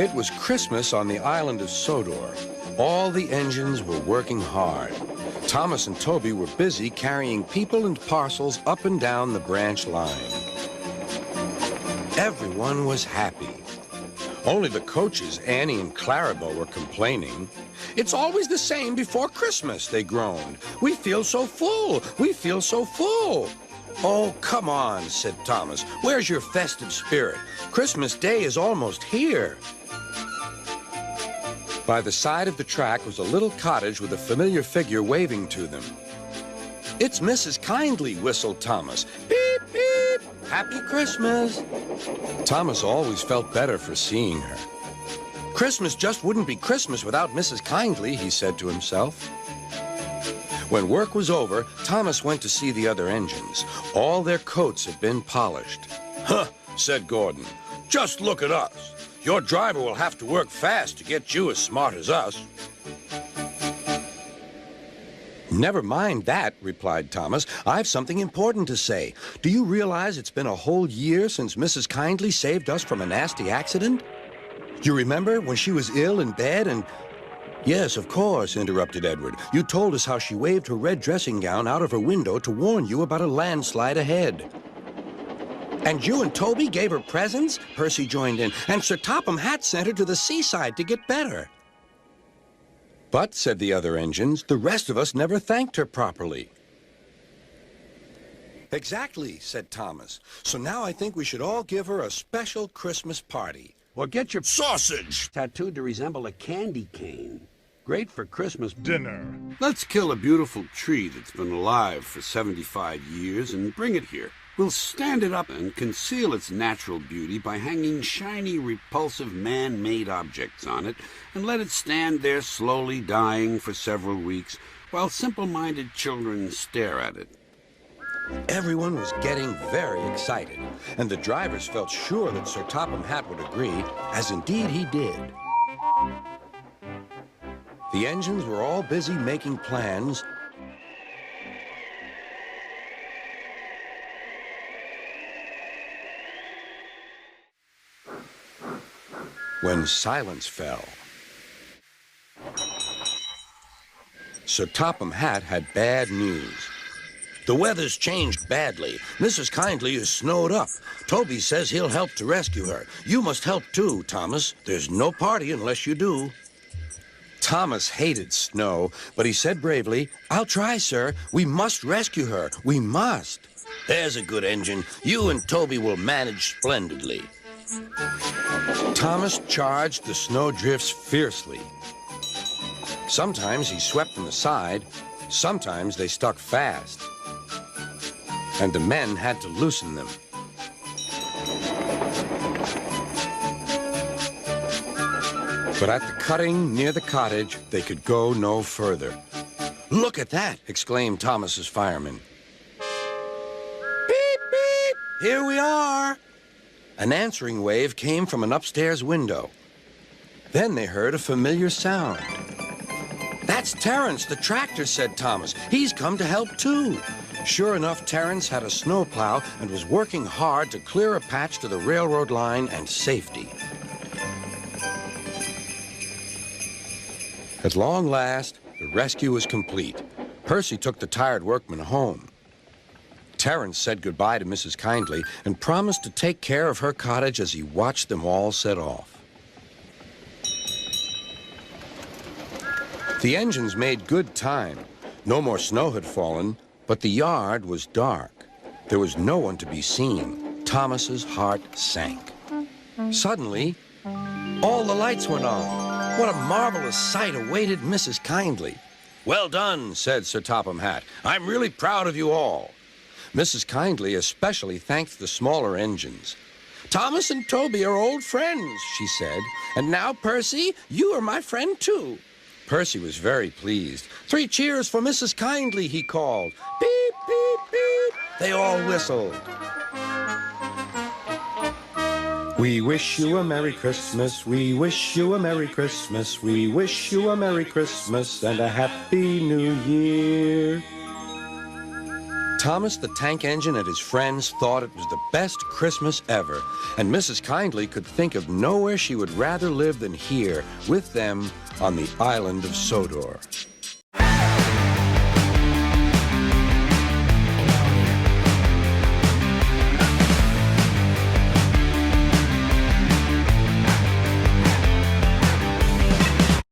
It was Christmas on the island of Sodor. All the engines were working hard. Thomas and Toby were busy carrying people and parcels up and down the branch line. Everyone was happy. Only the coaches, Annie and Clarabelle, were complaining. "It's always the same before Christmas," they groaned. "We feel so full. We feel so full." "Oh, come on," said Thomas. "Where's your festive spirit? Christmas Day is almost here." By the side of the track was a little cottage with a familiar figure waving to them. "It's Mrs. Kyndley," whistled Thomas. "Beep, beep! Happy Christmas!" Thomas always felt better for seeing her. "Christmas just wouldn't be Christmas without Mrs. Kyndley," he said to himself. When work was over, Thomas went to see the other engines. All their coats had been polished. "Huh," said Gordon. "Just look at us. Your driver will have to work fast to get you as smart as us." "Never mind that," replied Thomas. "I've something important to say. Do you realize it's been a whole year since Mrs. Kyndley saved us from a nasty accident? You remember when she was ill in bed and—" "Yes, of course," interrupted Edward. "You told us how she waved her red dressing gown out of her window to warn you about a landslide ahead." "And you and Toby gave her presents?" Percy joined in. "And Sir Topham Hatt sent her to the seaside to get better." "But," said the other engines, "the rest of us never thanked her properly." "Exactly," said Thomas. "So now I think we should all give her a special Christmas party. Or get your sausage tattooed to resemble a candy cane. Great for Christmas dinner. Let's kill a beautiful tree that's been alive for 75 years and bring it here. We'll stand it up and conceal its natural beauty by hanging shiny, repulsive man-made objects on it and let it stand there slowly dying for several weeks while simple-minded children stare at it." Everyone was getting very excited, and the drivers felt sure that Sir Topham Hatt would agree, as indeed he did. The engines were all busy making plans when silence fell. Sir Topham Hatt had bad news. "The weather's changed badly. Mrs. Kyndley is snowed up. Toby says he'll help to rescue her. You must help too, Thomas. There's no party unless you do." Thomas hated snow, but he said bravely, "I'll try, sir. We must rescue her. We must." "There's a good engine. You and Toby will manage splendidly." Thomas charged the snowdrifts fiercely. Sometimes he swept them aside. Sometimes they stuck fast, and the men had to loosen them. But at the cutting near the cottage, they could go no further. "Look at that!" exclaimed Thomas's fireman. "Beep, beep! Here we are!" An answering wave came from an upstairs window. Then they heard a familiar sound. "That's Terence, the tractor," said Thomas. "He's come to help too." Sure enough, Terence had a snowplow and was working hard to clear a patch to the railroad line and safety. At long last, the rescue was complete. Percy took the tired workmen home. Terence said goodbye to Mrs. Kyndley and promised to take care of her cottage as he watched them all set off. The engines made good time. No more snow had fallen, but the yard was dark. There was no one to be seen. Thomas's heart sank. Suddenly, all the lights went on. What a marvelous sight awaited Mrs. Kyndley. "Well done," said Sir Topham Hatt. "I'm really proud of you all." Mrs. Kyndley especially thanked the smaller engines. "Thomas and Toby are old friends," she said. "And now, Percy, you are my friend too." Percy was very pleased. "3 cheers for Mrs. Kyndley," he called. "Beep, beep, beep." They all whistled. "We wish you a Merry Christmas, we wish you a Merry Christmas, we wish you a Merry Christmas and a Happy New Year." Thomas the Tank Engine and his friends thought it was the best Christmas ever, and Mrs. Kyndley could think of nowhere she would rather live than here with them on the island of Sodor.